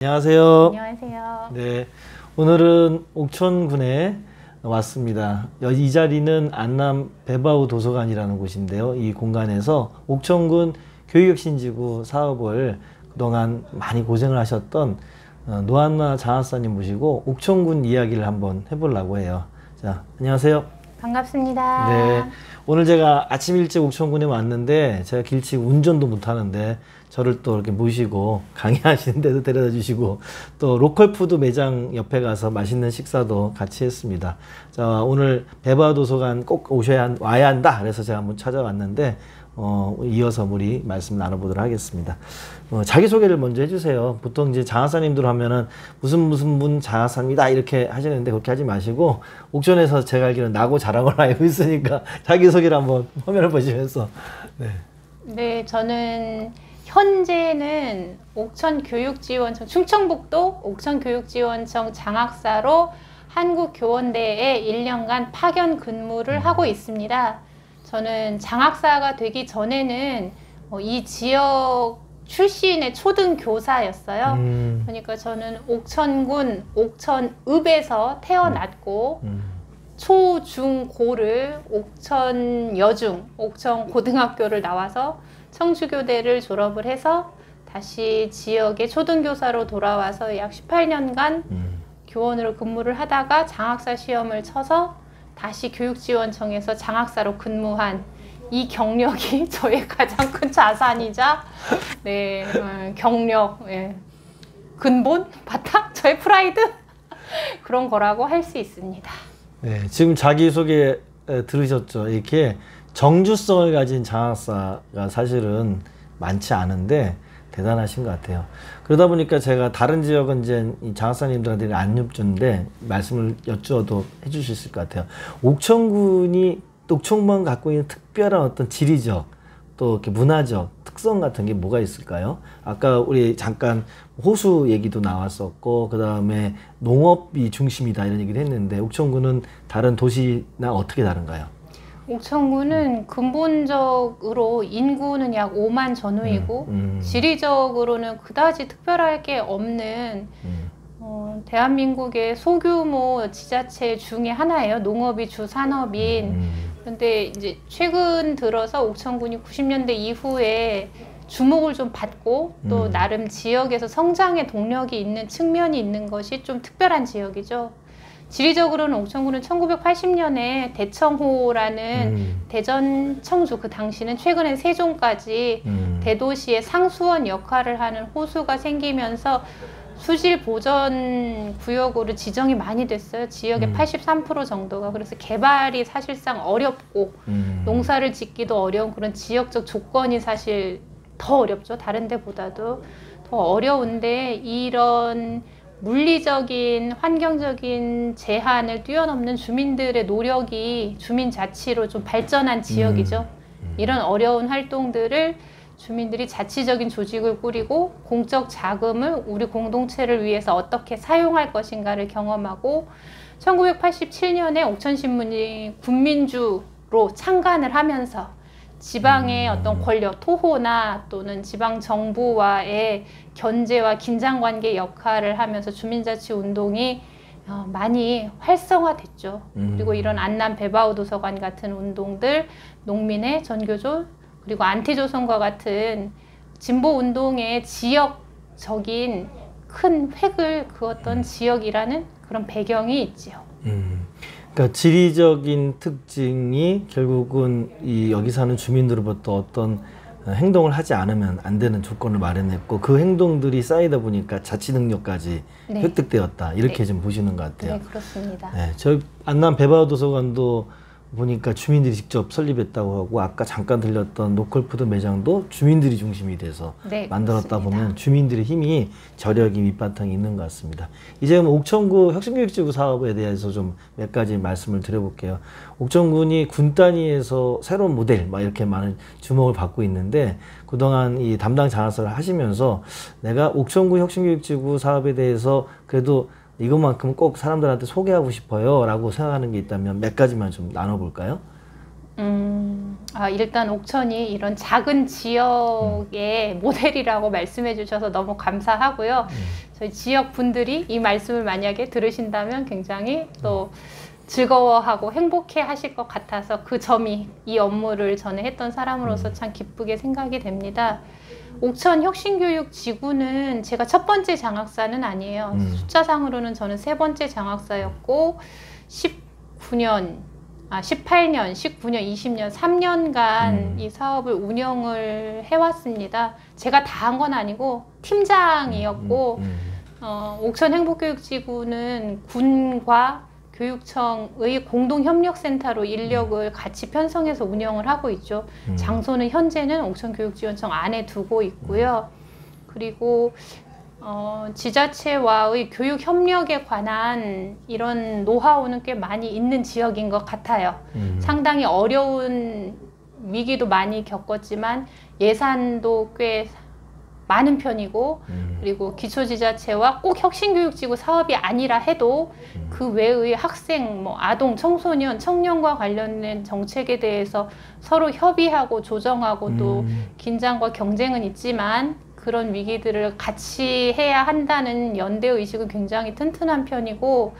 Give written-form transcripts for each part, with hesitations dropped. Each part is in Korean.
안녕하세요. 안녕하세요. 네, 오늘은 옥천군에 왔습니다. 이 자리는 안남 배바우 도서관이라는 곳인데요. 이 공간에서 옥천군 교육혁신지구 사업을 그동안 많이 고생을 하셨던 노한나 장학사님 모시고 옥천군 이야기를 한번 해보려고 해요. 자, 안녕하세요. 반갑습니다. 네, 오늘 제가 아침 일찍 옥천군에 왔는데 제가 길치고 운전도 못하는데 저를 또 이렇게 모시고 강의하시는 데도 데려다 주시고 또 로컬푸드 매장 옆에 가서 맛있는 식사도 같이 했습니다. 자, 오늘 배바우 도서관 꼭 와야 한다 그래서 제가 한번 찾아왔는데 이어서 우리 말씀 나눠보도록 하겠습니다. 자기소개를 먼저 해주세요. 보통 이제 장하사님들 하면은 무슨 분 장하사입니다 이렇게 하시는데 그렇게 하지 마시고 옥천에서 제가 알기로는 나고 자란 걸로 알고 있으니까 자기소개를 한번 화면을 보시면서 네, 저는 현재는 옥천교육지원청, 충청북도 옥천교육지원청 장학사로 한국교원대에 1년간 파견 근무를 하고 있습니다. 저는 장학사가 되기 전에는 이 지역 출신의 초등교사였어요. 그러니까 저는 옥천군 옥천읍에서 태어났고 초, 중, 고를 옥천여중, 옥천고등학교를 나와서 청주교대를 졸업을 해서 다시 지역의 초등교사로 돌아와서 약 18년간 교원으로 근무를 하다가 장학사 시험을 쳐서 다시 교육지원청에서 장학사로 근무한 이 경력이 저의 가장 큰 자산이자 경력, 근본, 바탕, 저의 프라이드 그런 거라고 할 수 있습니다. 네, 지금 자기소개 들으셨죠? 이렇게 정주성을 가진 장학사가 사실은 많지 않은데 대단하신 것 같아요. 그러다 보니까 제가 다른 지역은 이제 이 장학사님들한테 안 여쭙는데 말씀을 여쭈어도 해줄 수 있을 것 같아요. 옥천군만 갖고 있는 특별한 어떤 지리적 또 이렇게 문화적 특성 같은 게 뭐가 있을까요? 아까 우리 잠깐 호수 얘기도 나왔었고 그 다음에 농업이 중심이다 이런 얘기를 했는데 옥천군은 다른 도시나 어떻게 다른가요? 옥천군은 근본적으로 인구는 약 5만 전후이고 지리적으로는 그다지 특별할 게 없는 대한민국의 소규모 지자체 중에 하나예요. 농업이 주 산업인. 근데 이제 최근 들어서 옥천군이 90년대 이후에 주목을 좀 받고 또 나름 지역에서 성장의 동력이 있는 측면이 있는 것이 좀 특별한 지역이죠. 지리적으로는 옥천군은 1980년에 대청호라는 대전, 청주, 그 당시는 최근에 세종까지 대도시의 상수원 역할을 하는 호수가 생기면서 수질 보전 구역으로 지정이 많이 됐어요. 지역의 83% 정도가. 그래서 개발이 사실상 어렵고 농사를 짓기도 어려운 그런 지역적 조건이 사실 더 어렵죠. 다른 데보다도 더 어려운데 이런 물리적인 환경적인 제한을 뛰어넘는 주민들의 노력이 주민자치로 좀 발전한 지역이죠. 이런 어려운 활동들을 주민들이 자치적인 조직을 꾸리고 공적 자금을 우리 공동체를 위해서 어떻게 사용할 것인가를 경험하고 1987년에 옥천신문이 군민주로 창간을 하면서 지방의 어떤 권력, 토호나 또는 지방정부와의 견제와 긴장관계 역할을 하면서 주민자치 운동이 많이 활성화됐죠. 그리고 이런 안남 배바우 도서관 같은 운동들, 농민의 전교조, 그리고 안티조선과 같은 진보운동의 지역적인 큰 획을 그었던 지역이라는 그런 배경이 있지요. 그러니까 지리적인 특징이 결국은 여기 사는 주민들로부터 어떤 행동을 하지 않으면 안 되는 조건을 마련했고 그 행동들이 쌓이다 보니까 자치 능력까지 획득되었다 이렇게 좀 보시는 것 같아요. 네, 그렇습니다. 네, 저 안남 배바우 도서관도 보니까 주민들이 직접 설립했다고 하고 아까 잠깐 들렸던 로컬푸드 매장도 주민들이 중심이 돼서 만들었다 그렇습니다. 보면 주민들의 힘이 저력이 밑바탕이 있는 것 같습니다. 이제 옥천구 혁신교육지구 사업에 대해서 좀 몇 가지 말씀을 드려볼게요. 옥천군이 군 단위에서 새로운 모델 막 이렇게 많은 주목을 받고 있는데 그동안 이 담당 장학사를 하시면서 내가 옥천구 혁신교육지구 사업에 대해서 그래도 이것만큼 꼭 사람들한테 소개하고 싶어요 라고 생각하는 게 있다면 몇 가지만 좀 나눠볼까요? 일단 옥천이 이런 작은 지역의 모델이라고 말씀해 주셔서 너무 감사하고요. 저희 지역 분들이 이 말씀을 만약에 들으신다면 굉장히 또 즐거워하고 행복해 하실 것 같아서 그 점이 이 업무를 전에 했던 사람으로서 참 기쁘게 생각이 됩니다. 옥천 혁신교육지구는 제가 첫 번째 장학사는 아니에요. 숫자상으로는 저는 세 번째 장학사였고 18년, 19년, 20년, 3년간 이 사업을 운영을 해왔습니다. 제가 다 한 건 아니고 팀장이었고 옥천 행복교육지구는 군과 교육청의 공동협력센터로 인력을 같이 편성해서 운영을 하고 있죠. 장소는 현재는 옥천교육지원청 안에 두고 있고요. 그리고 지자체와의 교육 협력에 관한 이런 노하우는 꽤 많이 있는 지역인 것 같아요. 상당히 어려운 위기도 많이 겪었지만 예산도 꽤 많은 편이고 그리고 기초지자체와 꼭 혁신교육지구 사업이 아니라 해도 그 외의 학생, 아동, 청소년, 청년과 관련된 정책에 대해서 서로 협의하고 조정하고 또 긴장과 경쟁은 있지만 그런 위기들을 같이 해야 한다는 연대의식은 굉장히 튼튼한 편이고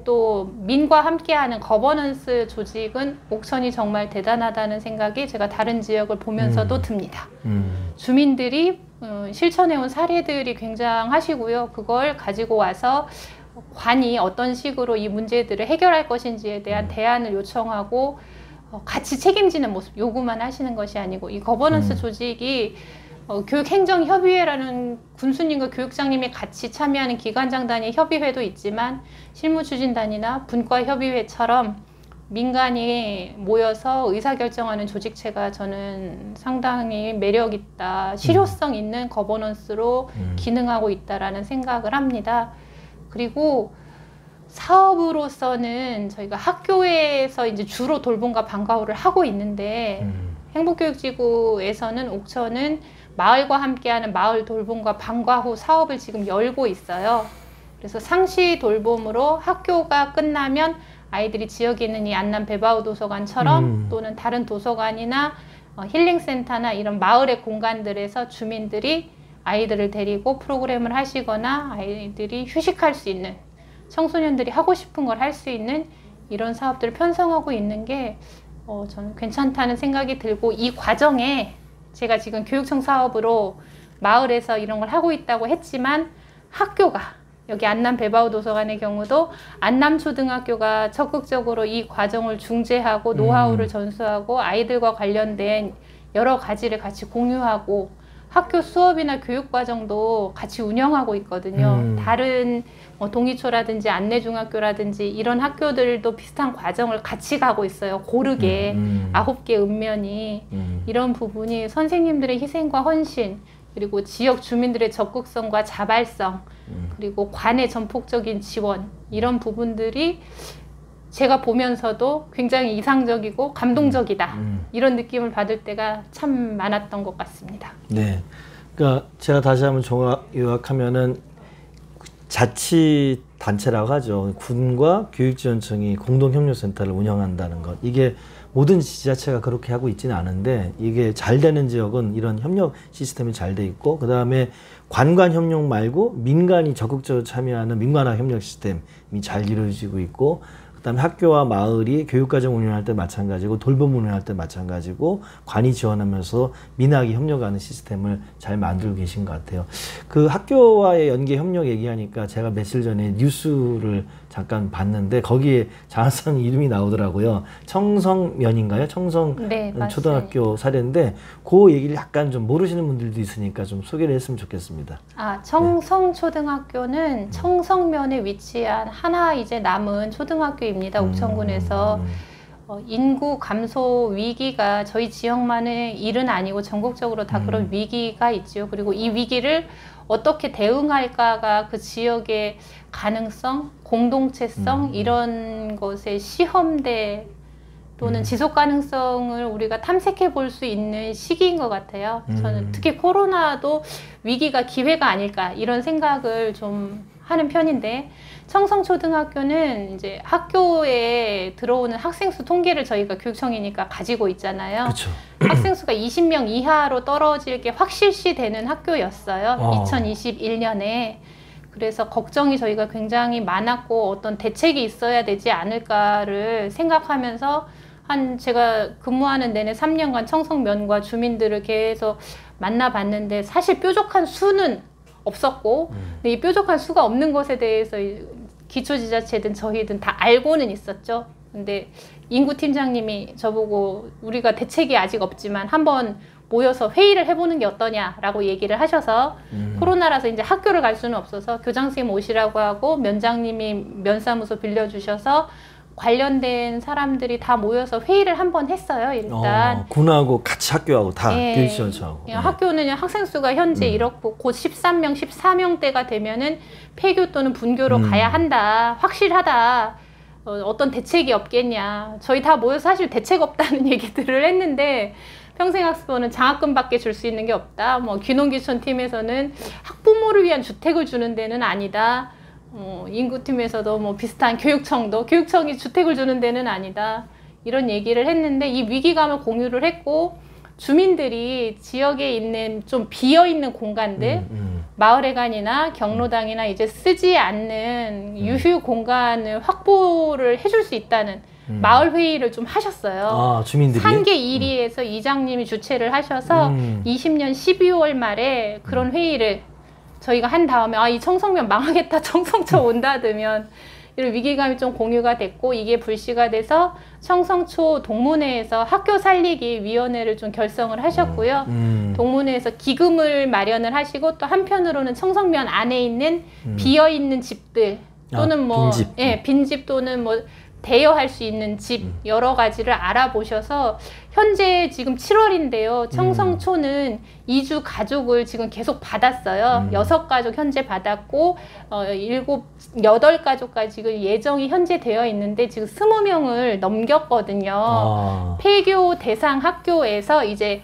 또 민과 함께하는 거버넌스 조직은 옥천이 정말 대단하다는 생각이 제가 다른 지역을 보면서도 듭니다. 주민들이 실천해온 사례들이 굉장하시고요. 그걸 가지고 와서 관이 어떤 식으로 이 문제들을 해결할 것인지에 대한 대안을 요청하고 같이 책임지는 모습, 요구만 하시는 것이 아니고 이 거버넌스 조직이 교육행정협의회라는 군수님과 교육장님이 같이 참여하는 기관장 단위 협의회도 있지만 실무추진단이나 분과협의회처럼 민간이 모여서 의사결정하는 조직체가 저는 상당히 매력있다, 실효성 있는 거버넌스로 기능하고 있다라는 생각을 합니다. 그리고 사업으로서는 저희가 학교에서 이제 주로 돌봄과 방과 후를 하고 있는데 행복교육지구에서는 옥천은 마을과 함께하는 마을 돌봄과 방과 후 사업을 지금 열고 있어요. 그래서 상시 돌봄으로 학교가 끝나면 아이들이 지역에 있는 이 안남 배바우 도서관처럼 또는 다른 도서관이나 힐링센터나 이런 마을의 공간들에서 주민들이 아이들을 데리고 프로그램을 하시거나 아이들이 휴식할 수 있는 청소년들이 하고 싶은 걸 할 수 있는 이런 사업들을 편성하고 있는 게 저는 괜찮다는 생각이 들고 이 과정에 제가 지금 교육청 사업으로 마을에서 이런 걸 하고 있다고 했지만 학교가 여기 안남 배바우 도서관의 경우도 안남초등학교가 적극적으로 이 과정을 중재하고 노하우를 전수하고 아이들과 관련된 여러 가지를 같이 공유하고 학교 수업이나 교육과정도 같이 운영하고 있거든요. 다른 동이초라든지 안내중학교라든지 이런 학교들도 비슷한 과정을 같이 가고 있어요. 고르게 9개 읍면이 이런 부분이 선생님들의 희생과 헌신 그리고 지역 주민들의 적극성과 자발성 그리고 관의 전폭적인 지원 이런 부분들이 제가 보면서도 굉장히 이상적이고 감동적이다 이런 느낌을 받을 때가 참 많았던 것 같습니다. 네, 그러니까 제가 다시 한번 요약하면은 자치단체라고 하죠. 군과 교육지원청이 공동협력센터를 운영한다는 것. 이게 모든 지자체가 그렇게 하고 있지는 않은데 이게 잘 되는 지역은 이런 협력 시스템이 잘 돼 있고 그 다음에 관관 협력 말고 민간이 적극적으로 참여하는 민관화 협력 시스템이 잘 이루어지고 있고 그다음에 학교와 마을이 교육과정 운영할 때 마찬가지고 돌봄 운영할 때 마찬가지고 관이 지원하면서 민학이 협력하는 시스템을 잘 만들고 계신 것 같아요. 그 학교와의 연계 협력 얘기하니까 제가 며칠 전에 뉴스를 잠깐 봤는데 거기에 장학생 이름이 나오더라고요. 청성면인가요? 청성 네, 초등학교 사례인데 그 얘기를 약간 좀 모르시는 분들도 있으니까 좀 소개를 했으면 좋겠습니다. 청성초등학교는 청성면에 위치한 하나 이제 남은 초등학교입니다. 옥천군에서 인구 감소 위기가 저희 지역만의 일은 아니고 전국적으로 다 그런 위기가 있죠. 그리고 이 위기를 어떻게 대응할까가 그 지역의 가능성, 공동체성 이런 것의 시험대 또는 지속 가능성을 우리가 탐색해 볼 수 있는 시기인 것 같아요. 저는 특히 코로나도 위기가 기회가 아닐까 이런 생각을 좀 하는 편인데 청성초등학교는 이제 학교에 들어오는 학생 수 통계를 저희가 교육청이니까 가지고 있잖아요. 그쵸. 학생 수가 20명 이하로 떨어질 게 확실시 되는 학교였어요. 2021년에. 그래서 걱정이 저희가 굉장히 많았고 어떤 대책이 있어야 되지 않을까를 생각하면서 제가 근무하는 내내 3년간 청성면과 주민들을 계속 만나봤는데 사실 뾰족한 수는 없었고 근데 이 뾰족한 수가 없는 것에 대해서 기초지자체든 저희든 다 알고는 있었죠. 근데 인구팀장님이 저보고 우리가 대책이 아직 없지만 한번 모여서 회의를 해보는 게 어떠냐라고 얘기를 하셔서 코로나라서 이제 학교를 갈 수는 없어서 교장선생님 오시라고 하고 면장님이 면사무소 빌려주셔서 관련된 사람들이 다 모여서 회의를 한번 했어요. 일단 군하고 같이 학교하고 다 예, 교육지원청하고 학교는 학생 수가 현재 이렇고 곧 13명, 14명대가 되면은 폐교 또는 분교로 가야 한다. 확실하다. 어떤 대책이 없겠냐. 저희 다 모여서 사실 대책 없다는 얘기들을 했는데 평생학습원은 장학금밖에 줄 수 있는 게 없다. 뭐 귀농귀촌팀에서는 학부모를 위한 주택을 주는 데는 아니다. 인구팀에서도 뭐 비슷한 교육청이 주택을 주는 데는 아니다. 이런 얘기를 했는데 이 위기감을 공유를 했고 주민들이 지역에 있는 좀 비어있는 공간들 마을회관이나 경로당이나 이제 쓰지 않는 유휴 공간을 확보를 해줄 수 있다는 마을 회의를 좀 하셨어요. 주민들이? 상계 1위에서 이장님이 주최를 하셔서 20년 12월 말에 그런 회의를 저희가 한 다음에 이 청성면 망하겠다, 청성초 온다더면 이런 위기감이 좀 공유가 됐고 이게 불씨가 돼서 청성초 동문회에서 학교 살리기 위원회를 좀 결성을 하셨고요. 동문회에서 기금을 마련을 하시고 또 한편으로는 청성면 안에 있는 비어있는 집들 또는 빈집. 빈집 또는 뭐 대여할 수 있는 집 여러 가지를 알아보셔서 현재 지금 7월인데요. 청성초는 이주 가족을 지금 계속 받았어요. 6가족 현재 받았고 8가족까지 지금 예정이 현재 되어 있는데 지금 20명을 넘겼거든요. 폐교 대상 학교에서 이제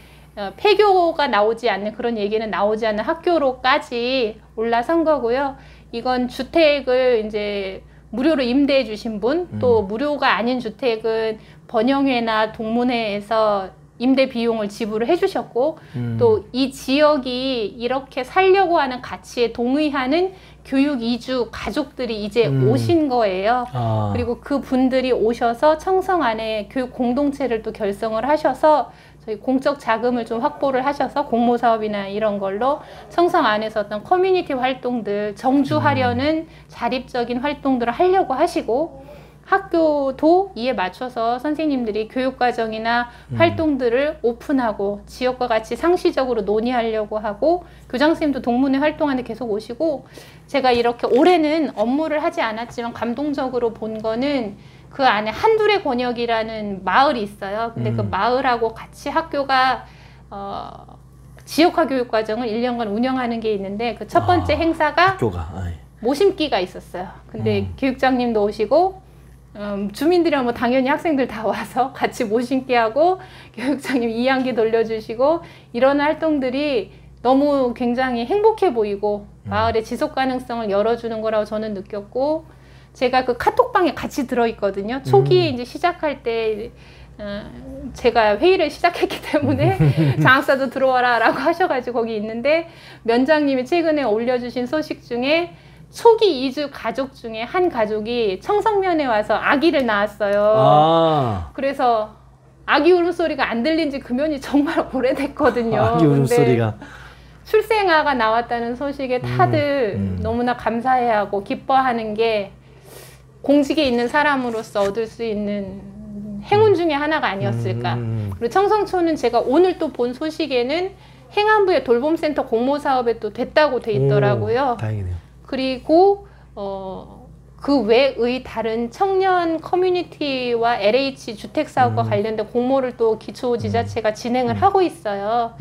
폐교가 나오지 않는 그런 얘기는 나오지 않는 학교로까지 올라선 거고요. 이건 주택을 이제 무료로 임대해 주신 분, 또 무료가 아닌 주택은 번영회나 동문회에서 임대 비용을 지불을 해주셨고 또 이 지역이 이렇게 살려고 하는 가치에 동의하는 교육 이주 가족들이 이제 오신 거예요. 그리고 그 분들이 오셔서 청성 안에 교육 공동체를 또 결성을 하셔서 저희 공적 자금을 좀 확보를 하셔서 공모 사업이나 이런 걸로 청성 안에서 어떤 커뮤니티 활동들 정주하려는 자립적인 활동들을 하려고 하시고 학교도 이에 맞춰서 선생님들이 교육과정이나 활동들을 오픈하고 지역과 같이 상시적으로 논의하려고 하고 교장선생님도 동문회 활동하는데 계속 오시고 제가 이렇게 올해는 업무를 하지 않았지만 감동적으로 본 거는 그 안에 한둘의 권역이라는 마을이 있어요. 근데 그 마을하고 같이 학교가 지역화 교육과정을 1년간 운영하는 게 있는데 그 첫 번째 행사가 모심기가 있었어요. 근데 교육장님도 오시고 주민들이랑 뭐 당연히 학생들 다 와서 같이 모심기하고 교육장님 이야기 돌려주시고 이런 활동들이 너무 굉장히 행복해 보이고 마을의 지속 가능성을 열어주는 거라고 저는 느꼈고 제가 그 카톡방에 같이 들어있거든요. 초기에 이제 시작할 때 제가 회의를 시작했기 때문에 장학사도 들어와라 라고 하셔가지고 거기 있는데 면장님이 최근에 올려주신 소식 중에 초기 이주 가족 중에 한 가족이 청성면에 와서 아기를 낳았어요. 그래서 아기 울음소리가 안 들린 지 금연이 정말 오래됐거든요. 아기 울음소리가. 출생아가 나왔다는 소식에 다들 너무나 감사해하고 기뻐하는 게 공직에 있는 사람으로서 얻을 수 있는 행운 중에 하나가 아니었을까. 그리고 청성초는 제가 오늘 또 본 소식에는 행안부의 돌봄센터 공모사업에 또 됐다고 돼 있더라고요. 다행이네요. 그리고 그 외의 다른 청년 커뮤니티와 LH 주택사업과 관련된 공모를 또 기초지자체가 진행을 하고 있어요.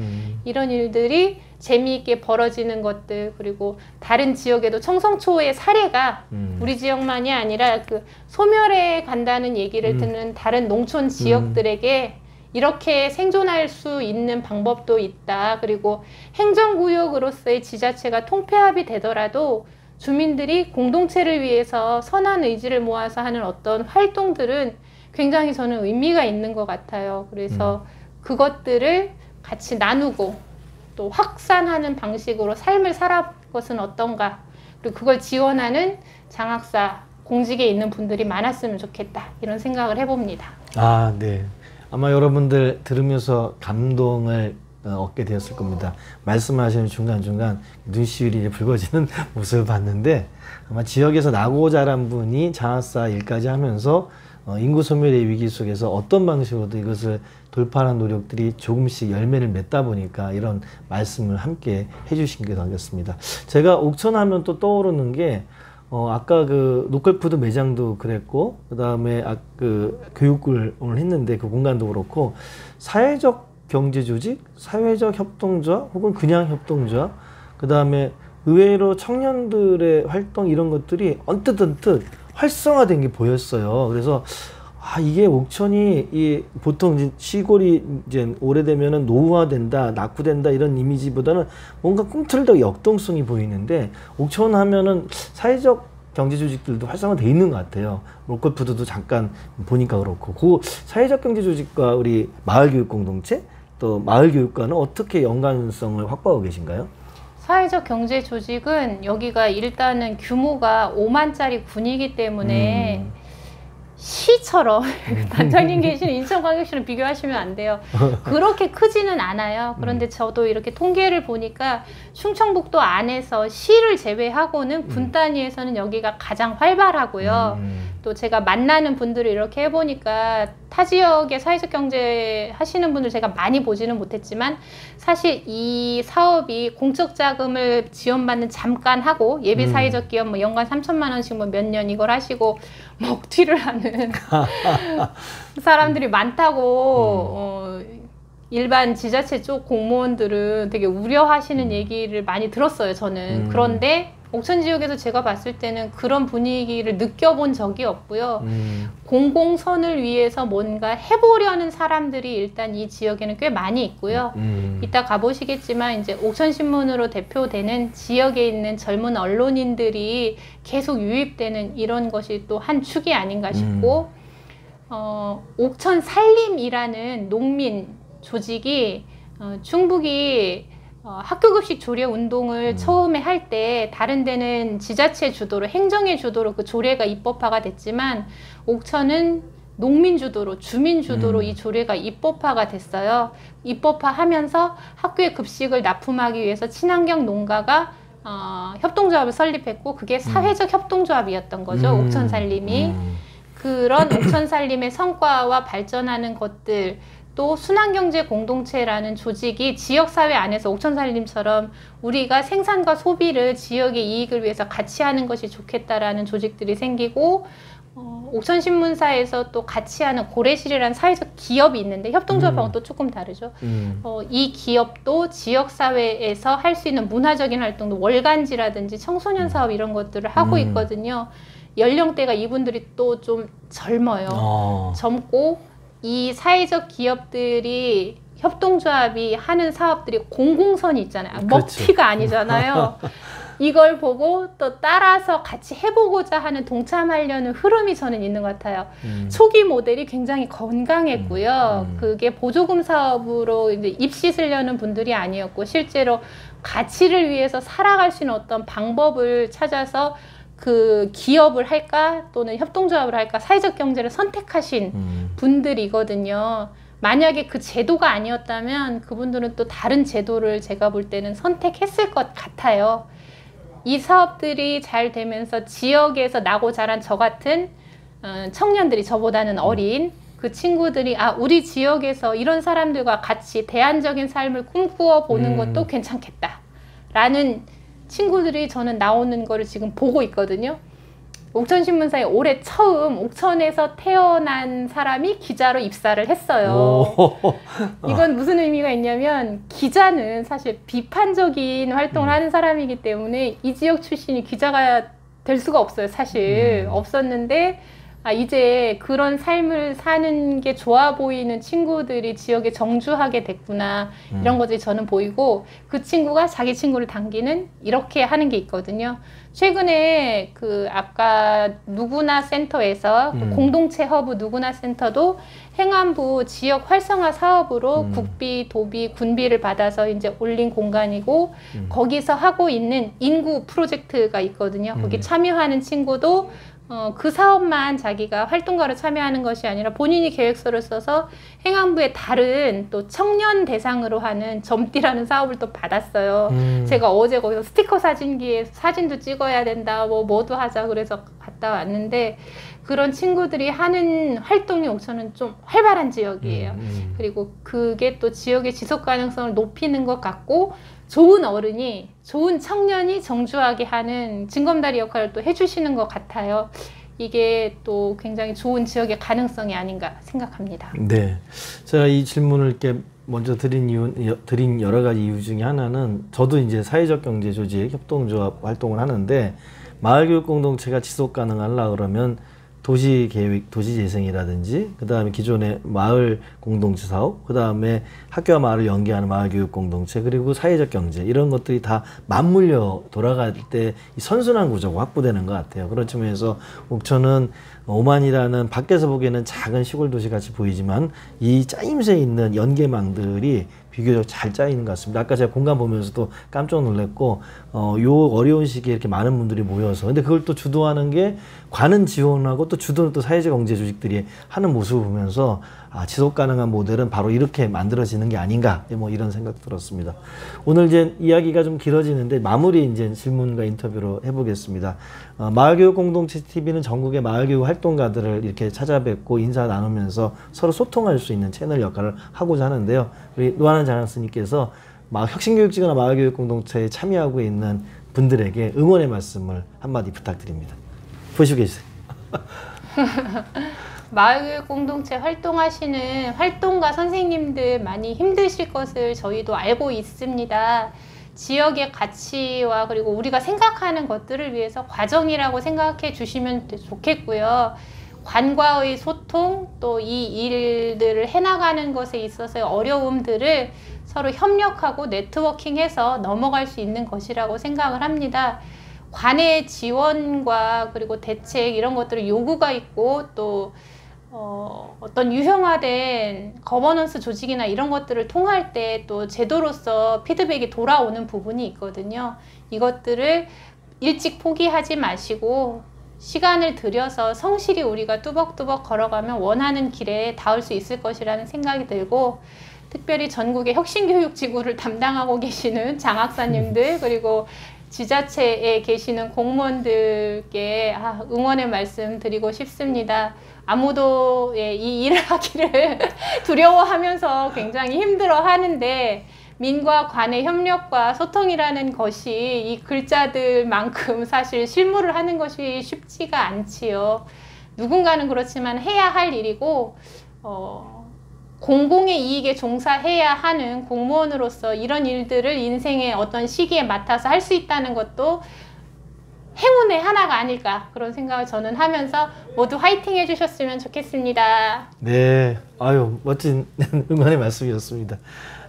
이런 일들이 재미있게 벌어지는 것들 그리고 다른 지역에도 청성초의 사례가 우리 지역만이 아니라 그 소멸해 간다는 얘기를 듣는 다른 농촌 지역들에게 이렇게 생존할 수 있는 방법도 있다. 그리고 행정구역으로서의 지자체가 통폐합이 되더라도 주민들이 공동체를 위해서 선한 의지를 모아서 하는 어떤 활동들은 굉장히 저는 의미가 있는 것 같아요. 그래서 그것들을 같이 나누고 또 확산하는 방식으로 삶을 살아볼 것은 어떤가, 그리고 그걸 지원하는 장학사, 공직에 있는 분들이 많았으면 좋겠다, 이런 생각을 해봅니다. 아, 네. 아마 여러분들 들으면서 감동을 얻게 되었을 겁니다. 말씀하시는 중간중간 눈시울이 붉어지는 모습을 봤는데, 아마 지역에서 나고 자란 분이 장학사 일까지 하면서 인구 소멸의 위기 속에서 어떤 방식으로도 이것을 돌파하는 노력들이 조금씩 열매를 맺다 보니까 이런 말씀을 함께 해주신 게 되겠습니다. 제가 옥천 하면 또 떠오르는 게 아까 그 로컬푸드 매장도 그랬고, 그 다음에 그 교육을 오늘 했는데 그 공간도 그렇고, 사회적 경제 조직, 사회적 협동조합 혹은 그냥 협동조합, 그 다음에 의외로 청년들의 활동, 이런 것들이 언뜻 활성화된 게 보였어요. 그래서 이게 옥천이 보통 시골이 이제 오래되면은 노후화된다, 낙후된다, 이런 이미지보다는 뭔가 꿈틀더 역동성이 보이는데, 옥천 하면은 사회적 경제 조직들도 활성화되어 있는 것 같아요. 로컬푸드도 잠깐 보니까 그렇고, 그 사회적 경제 조직과 우리 마을교육 공동체, 또 마을교육과는 어떻게 연관성을 확보하고 계신가요? 사회적 경제 조직은 여기가 일단은 규모가 5만짜리 군이기 때문에 시처럼 단장님 계시는 인천광역시랑 비교하시면 안 돼요. 그렇게 크지는 않아요. 그런데 저도 이렇게 통계를 보니까 충청북도 안에서 시를 제외하고는 군 단위에서는 여기가 가장 활발하고요. 또 제가 만나는 분들을 이렇게 해보니까 타 지역의 사회적 경제 하시는 분들 제가 많이 보지는 못했지만, 사실 이 사업이 공적 자금을 지원받는 잠깐 하고 예비 사회적 기업 뭐 연간 3천만 원씩 뭐 몇 년 이걸 하시고 먹튀를 하는 사람들이 많다고 일반 지자체 쪽 공무원들은 되게 우려하시는 얘기를 많이 들었어요, 저는. 그런데 옥천 지역에서 제가 봤을 때는 그런 분위기를 느껴본 적이 없고요. 공공선을 위해서 뭔가 해보려는 사람들이 일단 이 지역에는 꽤 많이 있고요. 이따 가보시겠지만 이제 옥천신문으로 대표되는 지역에 있는 젊은 언론인들이 계속 유입되는 이런 것이 또 한 축이 아닌가 싶고, 옥천살림이라는 농민 조직이 충북이 학교급식 조례 운동을 처음에 할 때 다른 데는 지자체 주도로, 행정의 주도로 그 조례가 입법화가 됐지만, 옥천은 농민 주도로, 주민 주도로 이 조례가 입법화가 됐어요. 입법화하면서 학교의 급식을 납품하기 위해서 친환경 농가가 협동조합을 설립했고, 그게 사회적 협동조합이었던 거죠. 옥천살림이. 그런 옥천살림의 성과와 발전하는 것들, 또 순환경제 공동체라는 조직이 지역사회 안에서 옥천살림처럼 우리가 생산과 소비를 지역의 이익을 위해서 같이 하는 것이 좋겠다라는 조직들이 생기고, 옥천신문사에서 또 같이 하는 고래실이라는 사회적 기업이 있는데, 협동조합하고는 또 조금 다르죠. 이 기업도 지역사회에서 할 수 있는 문화적인 활동도 월간지라든지 청소년 사업 이런 것들을 하고 있거든요. 연령대가 이분들이 또 좀 젊어요. 젊고, 이 사회적 기업들이, 협동조합이 하는 사업들이 공공선이 있잖아요. 먹튀가 아니잖아요. 이걸 보고 또 따라서 같이 해보고자 하는, 동참하려는 흐름이 저는 있는 것 같아요. 초기 모델이 굉장히 건강했고요. 그게 보조금 사업으로 이제 입시쓰려는 분들이 아니었고, 실제로 가치를 위해서 살아갈 수 있는 어떤 방법을 찾아서 그 기업을 할까 또는 협동조합을 할까 사회적 경제를 선택하신 분들이거든요. 만약에 그 제도가 아니었다면 그분들은 또 다른 제도를 제가 볼 때는 선택했을 것 같아요. 이 사업들이 잘 되면서 지역에서 나고 자란 저 같은 청년들이, 저보다는 어린 그 친구들이 우리 지역에서 이런 사람들과 같이 대안적인 삶을 꿈꾸어 보는 것도 괜찮겠다 라는 친구들이 저는 나오는 거를 지금 보고 있거든요. 옥천신문사에 올해 처음 옥천에서 태어난 사람이 기자로 입사를 했어요. 이건 무슨 의미가 있냐면, 기자는 사실 비판적인 활동을 하는 사람이기 때문에 이 지역 출신이 기자가 될 수가 없어요. 사실 없었는데 아, 이제 그런 삶을 사는 게 좋아 보이는 친구들이 지역에 정주하게 됐구나. 이런 것들이 저는 보이고, 그 친구가 자기 친구를 당기는 이렇게 하는 게 있거든요. 최근에 그 아까 누구나 센터에서 그 공동체 허브 누구나 센터도 행안부 지역 활성화 사업으로 국비, 도비, 군비를 받아서 이제 올린 공간이고, 거기서 하고 있는 인구 프로젝트가 있거든요. 거기 참여하는 친구도 그 사업만 자기가 활동가로 참여하는 것이 아니라 본인이 계획서를 써서 행안부의 다른 또 청년 대상으로 하는 점띠라는 사업을 또 받았어요. 제가 어제 거기서 스티커 사진기에 사진도 찍어야 된다, 뭐도 하자 그래서 갔다 왔는데, 그런 친구들이 하는 활동이 옥천은 좀 활발한 지역이에요. 그리고 그게 또 지역의 지속 가능성을 높이는 것 같고, 좋은 어른이, 좋은 청년이 정주하게 하는 징검다리 역할을 또 해주시는 것 같아요. 이게 또 굉장히 좋은 지역의 가능성이 아닌가 생각합니다. 네. 제가 이 질문을 이렇게 먼저 드린 여러 가지 이유 중에 하나는, 저도 이제 사회적 경제 조직 협동조합 활동을 하는데, 마을교육 공동체가 지속 가능하려고 그러면 도시계획, 도시재생이라든지, 그 다음에 기존의 마을 공동체 사업, 그 다음에 학교와 마을을 연계하는 마을교육 공동체, 그리고 사회적 경제, 이런 것들이 다 맞물려 돌아갈 때 이 선순환 구조가 확보되는 것 같아요. 그런 측면에서 옥천은 오만이라는 밖에서 보기에는 작은 시골 도시 같이 보이지만, 이 짜임새 있는 연계망들이 비교적 잘 짜이는 것 같습니다. 아까 제가 공간 보면서도 깜짝 놀랐고, 요 어려운 시기에 이렇게 많은 분들이 모여서, 근데 그걸 또 주도하는 게 관은 지원하고 또 주도는 또 사회적 경제 조직들이 하는 모습을 보면서, 아, 지속 가능한 모델은 바로 이렇게 만들어지는 게 아닌가, 뭐 이런 생각 들었습니다. 오늘 이제 이야기가 좀 길어지는데 마무리 이제 질문과 인터뷰로 해보겠습니다. 마을교육 공동체 TV는 전국의 마을교육 활동가들을 이렇게 찾아뵙고 인사 나누면서 서로 소통할 수 있는 채널 역할을 하고자 하는데요. 우리 노하나 장학스님께서 혁신교육지구나 마을교육 공동체에 참여하고 있는 분들에게 응원의 말씀을 한마디 부탁드립니다. 보시고 계세요. 마을교육 공동체 활동하시는 활동가 선생님들 많이 힘드실 것을 저희도 알고 있습니다. 지역의 가치와 그리고 우리가 생각하는 것들을 위해서 과정이라고 생각해 주시면 좋겠고요. 관과의 소통, 또 이 일들을 해나가는 것에 있어서의 어려움들을 서로 협력하고 네트워킹해서 넘어갈 수 있는 것이라고 생각을 합니다. 관의 지원과 그리고 대책 이런 것들을 요구가 있고, 또 어떤 유형화된 거버넌스 조직이나 이런 것들을 통할 때 또 제도로서 피드백이 돌아오는 부분이 있거든요. 이것들을 일찍 포기하지 마시고 시간을 들여서 성실히 우리가 뚜벅뚜벅 걸어가면 원하는 길에 닿을 수 있을 것이라는 생각이 들고, 특별히 전국의 혁신교육지구를 담당하고 계시는 장학사님들, 그리고 지자체에 계시는 공무원들께 응원의 말씀 드리고 싶습니다. 아무도 이 일을 하기를 두려워하면서 굉장히 힘들어 하는데, 민과 관의 협력과 소통이라는 것이 이 글자들만큼 사실 실무를 하는 것이 쉽지가 않지요. 누군가는 그렇지만 해야 할 일이고, 공공의 이익에 종사해야 하는 공무원으로서 이런 일들을 인생의 어떤 시기에 맡아서 할 수 있다는 것도 행운의 하나가 아닐까, 그런 생각을 저는 하면서 모두 화이팅 해주셨으면 좋겠습니다. 네, 아유, 멋진 응원의 말씀이었습니다.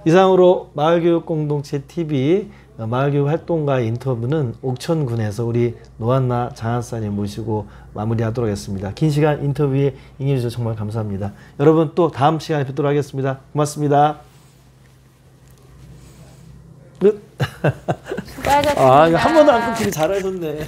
이상으로 마을교육 공동체 TV 마을교육 활동가 인터뷰는 옥천군에서 우리 노한나 장학사님 모시고 마무리하도록 하겠습니다. 긴 시간 인터뷰에 응해주셔서 정말 감사합니다. 여러분 또 다음 시간에 뵙도록 하겠습니다. 고맙습니다. 끝. 수고하셨습니다. 한 번도 안 끊기게 잘하셨네.